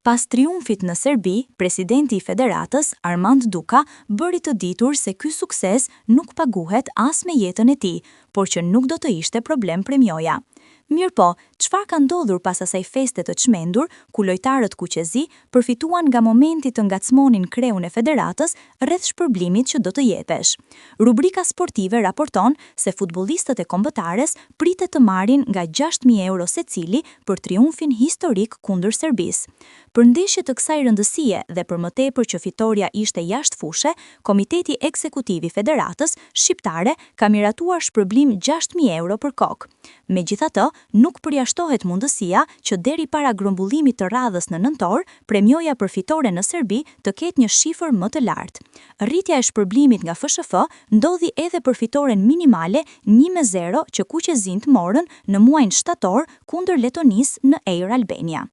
Pas triumfit në Serbi, presidenti i federatës, Armand Duka, bëri të ditur se ky sukses nuk paguhet as me jetën e tij, por që nuk do të ishte problem premioja. Mirë po, çfarë ka ndodhur pas asaj feste të çmendur, ku lojtarët kuqezi përfituan nga momenti të ngacmonin kreun e federatës rreth shpërblimit që do të jepesh. Rubrika sportive raporton se futbollistët e kombëtares pritet të marrin nga 6.000 euro secili për triumfin historik kundër Serbisë. Për ndeshje të kësaj rëndësie dhe për më tepër që fitoria ishte jashtë fushe, Komiteti Ekzekutiv i Federatës Shqiptare ka miratuar shpërblim 6.000 euro për kokë. Megjithatë, nuk përjashtohet mundësia që deri para grumbullimit të radhës në nëntor, premioja për fitore në Serbi të ketë një shifër më të lartë. Rritja e shpërblimit nga FSHF ndodhi edhe për fitoren minimale 1-0 që kuqezinjt morën në muajin shtator kundër Letonisë në Air Albania.